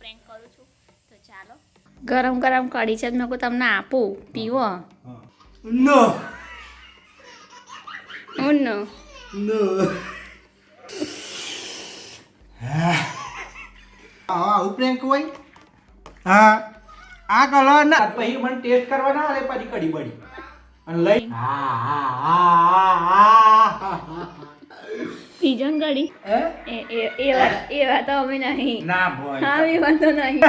Prank કરું છું તો ચાલો ગરમ ગરમ કઢી છે મેં તમને આપું પીવો નો હું નો નો આવું પ્રેન્ક હોય હા આ કલર ના પછી મને ટેસ્ટ કરવા ના આલે પછી કડી બડી અને લઈ હા હા હા પીજો ને કઢી એવા તો અમે નહીં ના બોય હા એવા તો નહીં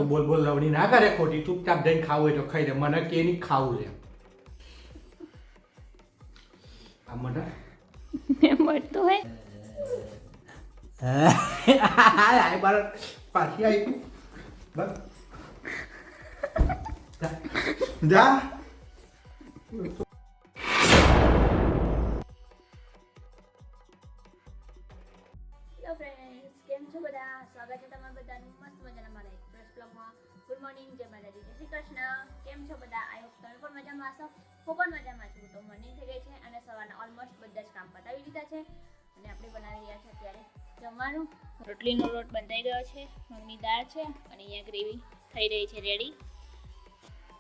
બોલ બોલ લવડી ના કરે ખોટી ચૂપચાપ જઈને ખાવું હોય તો ખાઈ દે મને કે નહીં ખાવું છે આ મને મળતો હોય આય બાર પાછી આવી બસ જા હેલો ફ્રેન્ડ્સ કેમ છો બધા સ્વાગત છે તમારા બધાનું મસ્ત મજાના મારા એક ફ્રેશ બ્લોગમાં ગુડ મોર્નિંગ જય માતાજી જય શ્રી કૃષ્ણ કેમ છો બધા આઈ હોપ તમે પણ મજામાં હશો હું પણ મજામાં છું તો મોર્નિંગ થઈ ગઈ છે અને સવારના ઓલમોસ્ટ બધા જ કામ પતાવી દીધા છે અને આપણે બનાવી રહ્યા છે અત્યારે જમવાનું રોટલીનો લોટ બંધાઈ ગયો છે મગની દાળ છે અને અહીંયા ગ્રેવી થઈ રહી છે રેડી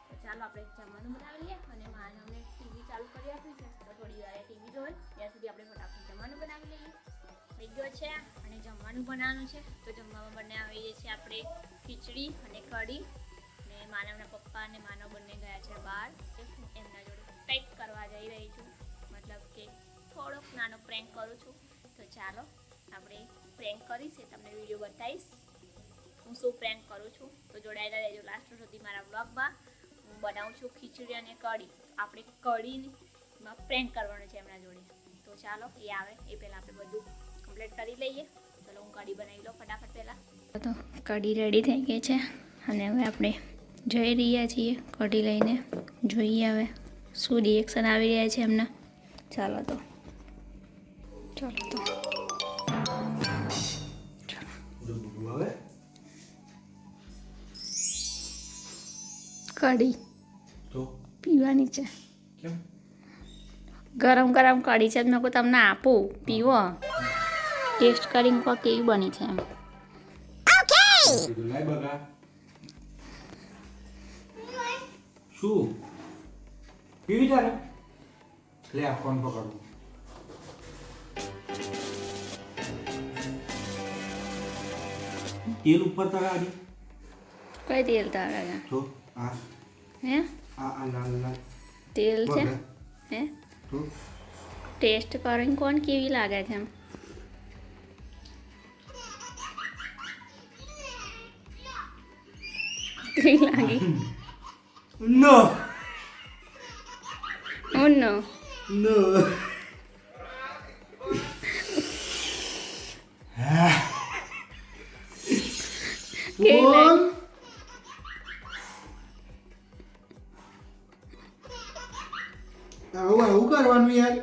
તો ચાલો આપણે જમવાનું બનાવી લઈએ અને માનવને ટીવી ચાલુ કરી આપી છે તો થોડી વાર ટીવી જોવે ત્યાં સુધી આપણે ફટાફટ જમવાનું બનાવી લઈએ થઈ ગયો છે અને જમવાનું બનાવવાનું છે તો જમવામાં બનાવીએ છીએ આપણે ખીચડી અને કઢી અને માનવના પપ્પા અને માનવ બંને ગયા છે બહાર એમના જોડે પેક કરવા જઈ રહી છું મતલબ કે થોડોક નાનો પ્રેન્ક કરું છું તો ચાલો આપણે પ્રેન્ક કરીશ એ તમને વિડીયો બતાવીશ હું શું પ્રેન્ક કરું છું તો જોડાયેલા રહેજો લાસ્ટ સુધી મારા બ્લોગમાં હું બનાવું છું ખીચડી અને કઢી આપણે કઢીમાં પ્રેન્ક કરવાનું છે એમના જોડે તો ચાલો એ આવે એ પહેલાં આપણે બધું કમ્પ્લીટ કરી લઈએ ચલો હું કઢી બનાવી લઉં ફટાફટ પહેલાં તો કઢી રેડી થઈ ગઈ છે અને હવે આપણે જઈ રહ્યા છીએ કઢી લઈને જોઈએ હવે શું રિએક્શન આવી રહ્યા છે એમના ચાલો તો કઢી તો પીવાની છે કેમ ગરમ ગરમ કઢી છે મેં તમને આપું પીવો ટેસ્ટ કરીને કહો કેવી બની છે એમ કીધું લાય બગા શું પીવી તારે લે આ ફોન પકડું તેલ ઉપર તગાડી કઈ તેલ તારા જો આ હે આ લાલ લાલ તેલ છે બગા હે તો ટેસ્ટ કરીને કોણ કેવી લાગે છે એમ કેવી લાગી નો હું નો નો કેવી લાગી આવું કરવાનું યાર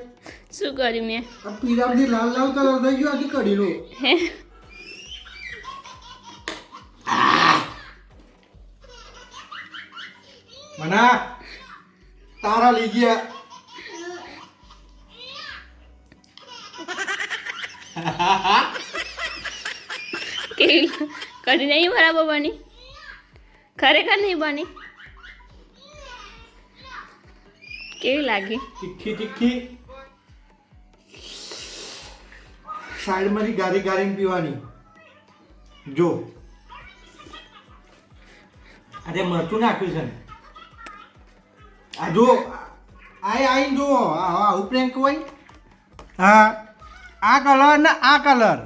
શું કર્યું મેં આ પીરામથી લાલ લાલ કલર થઈ ગયો આથી કઢીનો હે મના તારા લઈ ગયા કેવી કઢી નહીં બરાબર બની ખરેખર નહીં બની કેવી લાગી તીખી તીખી સાઈડમાંથી ગારી ગારીને પીવાની જો આજે મરચું નાખ્યું છે ને આ જો આઈને જો આવું પ્રેન્ક હોય હા આ કલર ને આ કલર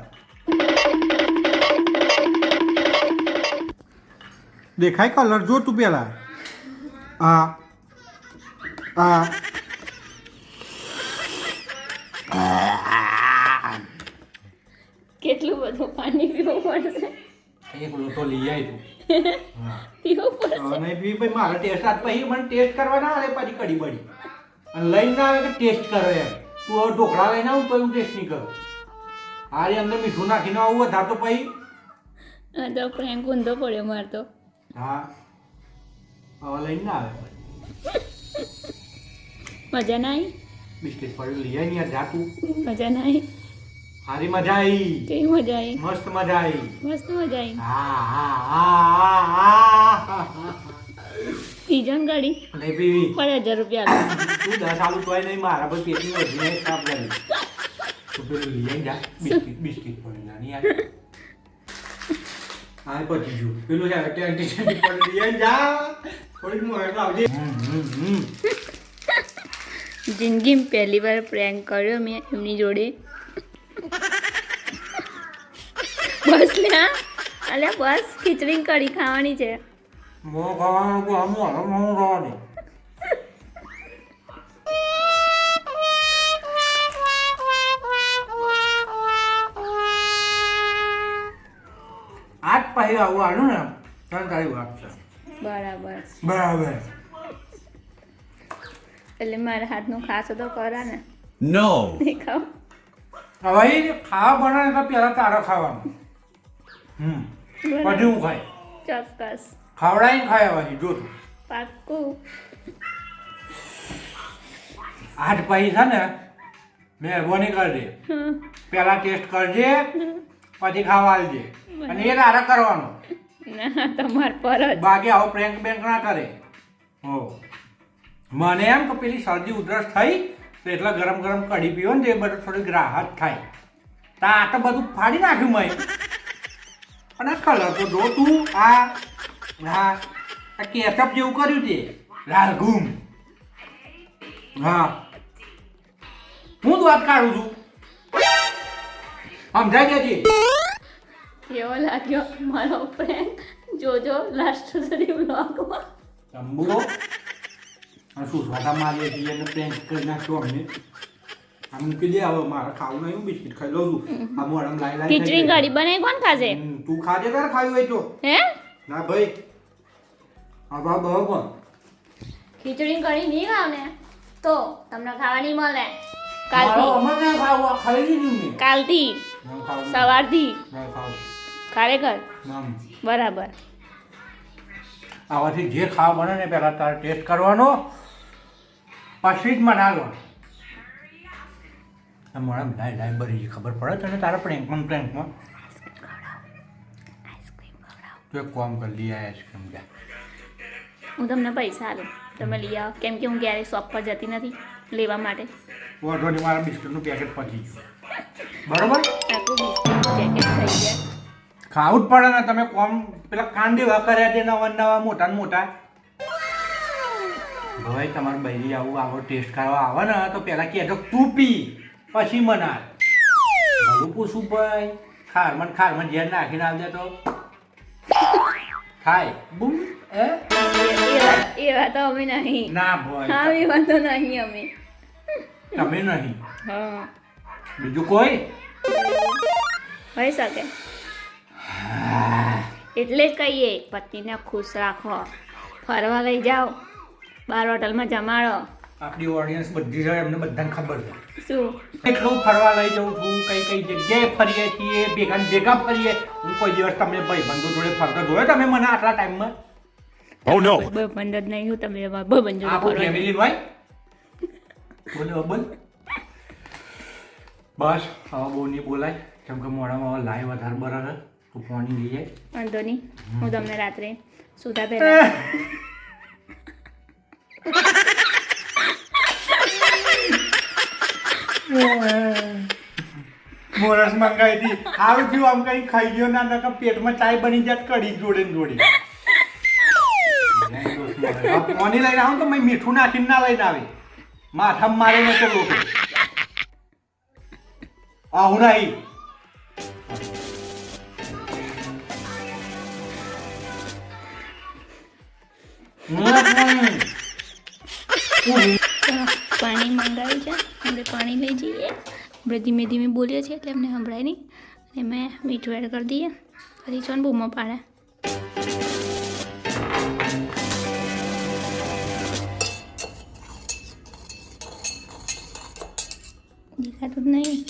દેખાય કલર જો તું પેલા હા હા કેટલું બધું પાણી પીવું પડશે એક લોટો લઈ આવી તું પીવું પડશે અને બી ભાઈ મારો ટેસ્ટ આજ પછી મને ટેસ્ટ કરવા ના આવે પછી કડી બડી અને લઈને ના આવે કે ટેસ્ટ કરો એમ તું હવે ઢોકળા લઈને આવું તો હું ટેસ્ટ નહીં કરું આરી અંદર મીઠું નાખીને આવું વધારે તો પછી આ તો પ્રેન્ક ઊંધો પડ્યો માર તો હા હવે લઈને ના આવે મજા ના આવી? બિસ્કિટ પડ્યું લઈ આવી યાર જા તું. મજા ના આવી? સારી મજા આવી. કેવી મજા આવી? મસ્ત મજા આવી. મસ્ત મજા આવી. હા. પીજન ગાડી નહીં પીવી. 5000 રૂપિયા લો. તું 10 આલુ તોય નહીં મારા પર પેટની વધી નહીં કાપ કરી. તું પેલું લઈ આવી જા બિસ્કિટ પડી નાની યાર. હા પછી જો પેલું છે ટેન્શન પડી લઈ આવી જા. થોડીક મોર આવજે. જિંદગીમાં પહેલી વાર પ્રેન્ક કર્યો મેં એમની જોડે. બસ ને અલ્યા બસ ખીચડી કઢી ખાવાની છે. મો ખાવાનું કો આમ હું રોવાની. આજ પછી આવવાનું ને ત્રણ તારી વાત છે. બરાબર. બરાબર. એટલે મારા હાથનું ખાસ તો કરા ને. No. ખાવ હવે ખાવા બનાવે તો પહેલા તારે ખાવાનું. પછી હું ખાય ચોક્કસ ખવડાવીને ખાય હવે જો તું. પાક્કું. આજ પછી છે ને મહેરબાની કરજે. પહેલા ટેસ્ટ કરજે પછી ખાવા આલજે અને એ તારે કરવાનો. ના તમાર પર જ. બાકી આવો પ્રેન્ક બેંક ના કરે. હો મને એમ કે પેલી શરદી ઉધરસ થઈ તો એટલે ગરમ ગરમ કઢી પીવો ને એ બધું થોડીક રાહત થાય. તા આ તો બધું ફાડી નાખ્યું મેં. અને આ કલર તો જો તું આ કેચઅપ જેવું કર્યું છે લાલ ઘૂમ. હા હું જ વાત કાઢું છું સમજાય છે. એવો લાગ્યો મારો પ્રેન્ક જોજો લાસ્ટ સુધી વ્લોગમાં. તંબુ શું સ્વાદા મારીએ છીએ એને પ્રેન્ક કરી નાખ્યો અમને. આમ મૂકી દે હવે મારે ખાવું નહીં. હું બિસ્કિટ ખાઈ લઉં છું. આ મોઢામાં લાઈ લાઈ ખીચડી કઢી બનાવી કોણ ખાશે? તું ખાજે તારે ખાવી હોય તો. હે ના ભાઈ આ બા બહુ ખીચડી કઢી નહીં ખાવ ને તો તમને ખાવાની મળે. મારો કાલથી અમર ના ખાવું આ ખાઈ લીધું મેં. કાલથી ના ખાવું. સવારથી ના ખાવું. ખરેખર ના બરાબર. આવાથી જે ખાવા બને ને પહેલાં તારે ટેસ્ટ કરવાનો પછી જ મનાવવાનો. મોડા લાઈ લાઈ ભરી ખબર પડે તને તારા પ્રેન્કમાં તું એક કામ કર લઈ આય આઈસ્ક્રીમ જા. હું તમને પૈસા આલું તમે લઈ આવો કેમ કે હું ક્યારેય શોપ પર જતી નથી લેવા માટે. વાંધો નહીં મારા બિસ્કિટનું પેકેટ પતી ગયું બરોબર. આખું બિસ્કિટ પેકેટ થઈ ગયા. ખાવું જ પડે ને તમે કોમ પેલા કાંડી કર્યા તે નવા નવા મોટા ને મોટા. ભાઈ તમારે બૈરી આવું આવો ટેસ્ટ કરવા આવે ને તો પહેલાં કહેજો તું પી પછી મના. ભલું પૂછું ભાઈ ખારમાં ઝેર નાખીને આવજે તો ખાય બૂમ એવા તો અમે નહીં. ના ભાઈ હા એવા તો નહીં અમે. તમે નહીં હા બીજું કોઈ. હોઈ શકે એટલે જ કહીએ પત્નીને ખુશ રાખો, ફરવા લઈ જાઓ, બાર હોટલમાં જમાડો. આપણી ઓડિયન્સ બધી છે એમને બધાને ખબર છે શું એટલું ફરવા લઈ જાઉં છું કઈ કઈ જગ્યાએ ફરીએ છીએ ભેગા ફરીએ. હું કોઈ દિવસ તમને ભાઈ બંધુ જોડે ફરતા જોયો તમે મને આટલા ટાઈમમાં? Oh no. બંધ જ નહીં હું તમે બંધ આપણું ફેમિલી ભાઈ બોલો બોલ. બસ હવે બહુ નહીં બોલાય કેમ કે મોડામાં હવે લાઈ વધારે બરાબર તું પાણી લઈ જાય. વાંધો નહીં હું તમને રાત્રે સુતા પહેલા મોરસ મંગાવી હતી સારું થયું આમ કઈ ખાઈ ગયો ના નકર પેટમાં ચાય બની જાત કઢી જોડે ને જોડે. પાણી લઈને આવું તો મેં મીઠું નાખીને ના લઈને આવે માથામાં મારે ને તો લોકો આવું નહીં. પાણી મંગાવ્યું છે આપણે પાણી લઈ જઈએ. આપણે ધીમે ધીમે બોલીએ છીએ એટલે અમને સંભળાય નહીં અને મેં મીઠું એડ કરી દઈએ પછી ચોન બૂમો પાડે. દેખાતું જ નહીં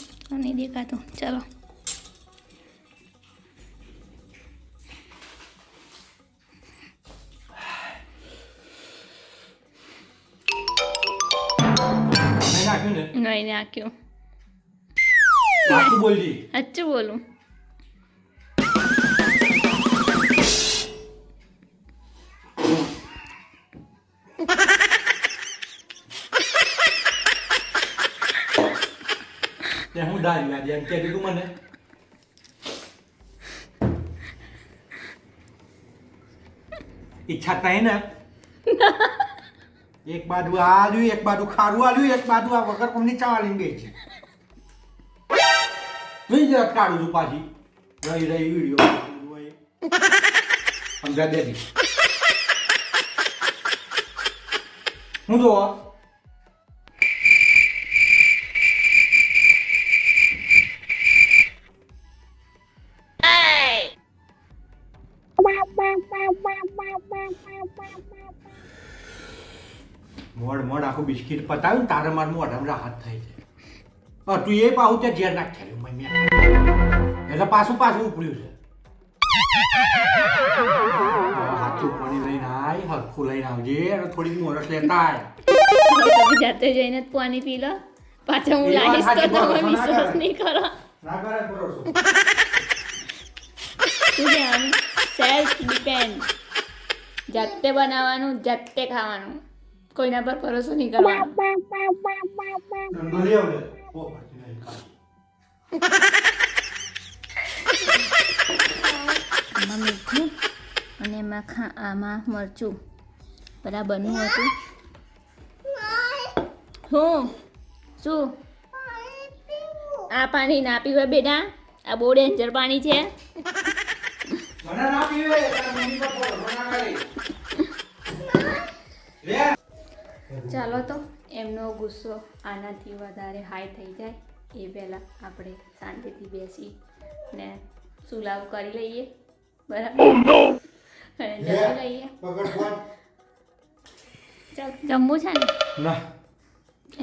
નહીં દેખાતું. ચલો નાખ્યું ને નહીં નાખ્યું. સાચું બોલજી. સાચું બોલું. તે હું દારી આજે એમ કહેતી તું મને. ઈચ્છા થાય ને એક બાજુ આ આલ્યું, એક બાજુ ખારું આલ્યું, એક બાજુ આ વગર કોમની ચા આલીને ગઈ છે. નહીં જ કાઢું છું પાછી રહી વિડીયો સમજા દેતી હું જોવા મોડ આખું બિસ્કિટ પતાવ્યું તારે માર મોઢામાં રાહત થાય છે. તું એ પાછું ત્યાં ઝેર નાખેલું મેં એટલે પાછું ઉપડ્યું છે. સાચું પાણી લઈને આય, હરખું લઈને આવજે અને થોડીક મોરસ લેતા આય. તમે જાતે જઈને જ પાણી પી લો, પાછા હું લાવીશ તો તમે વિશ્વાસ નહીં કરો. ના કરે ભરોસો. શું કહેવાનું? Self depend. જાતે બનાવવાનું, જાતે ખાવાનું, કોઈના પર ભરોસો નહીં કરવાનો. ધંધો લઈ આવજે. ઓ પાછી નહીં ખાય. આમાં મીઠું અને એમાં આમાં મરચું બરાબરનું હતું. શું આ પાણી ના પીવાય બેટા, આ બહુ ડેન્જર પાણી છે. મને ના પીવે તાર મમ્મી પર ભરોસો ના કરે. લે ચાલો તો એમનો ગુસ્સો આનાથી વધારે હાઈ થઈ જાય એ પહેલાં આપણે શાંતિથી બેસી ને સુલાવ કરી લઈએ, બરાબર, અને જમી લઈએ. પકડ ફોન. ચાલ જમવું છે ને? ના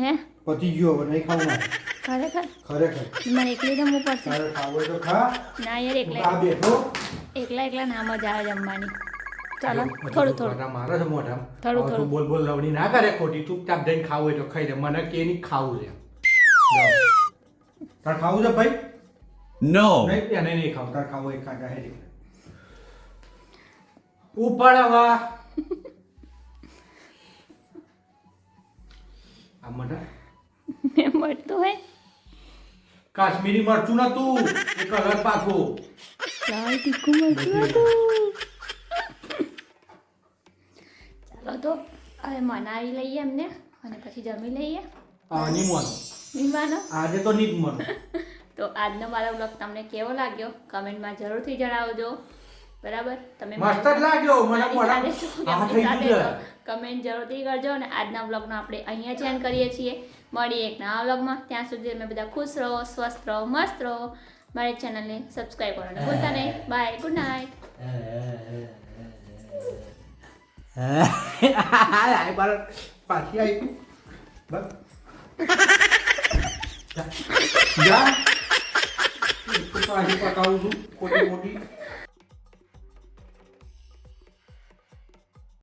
હે પતી ગયો હવે નહીં ખાવું મારે. ખરેખર ખરેખર મારે એકલી જમવું પડશે. તારે ખાવું હોય તો ખા. ના યાર, આ બેઠો એકલા ના મજા આવે જમવાની. ચાલો થોડું મારે છે મોઢામાં. થોડું. તું બોલ લવણી ના કરે ખોટી. ચૂપચાપ જઈને ખાવું હોય તો ખાઈ દે. મને કે નહીં ખાવું છે. તાર ખાવું છે ભાઈ? No. નહીં એને નહીં ખાવું. તાર ખાવું હોય ખાતા હે. ઉપર આવા આ મને મેં મળતું હોય કાશ્મીરી મરચું નતું એ કલર પાછો. લાલ તીખું મરચું હતું. ચાલો તો હવે મનાવી લઈએ એમને અને પછી જમી લઈએ. નહીં મોનો વિમાનો આજે તો નહીં જ મોનો. તો આજનો મારો બ્લોગ તમને કેવો લાગ્યો કમેન્ટમાં જરૂરથી જણાવજો, બરાબર? તમે મસ્ત જ લાગ્યો મને. કમેન્ટ જરૂરથી કરજો અને આજના બ્લોગનો આપણે અહીંયા જ એન્ડ કરીએ છીએ. મળીએ એક નવા બ્લોગમાં. ત્યાં સુધી તમે બધા ખુશ રહો, સ્વસ્થ રહો, મસ્ત રહો. મારી ચેનલને સબસ્ક્રાઈબ કરવાનું ભૂલતા નહીં. Bye, good night. પાછી આવી બસ જા પાછી પકાવું છું ખોટી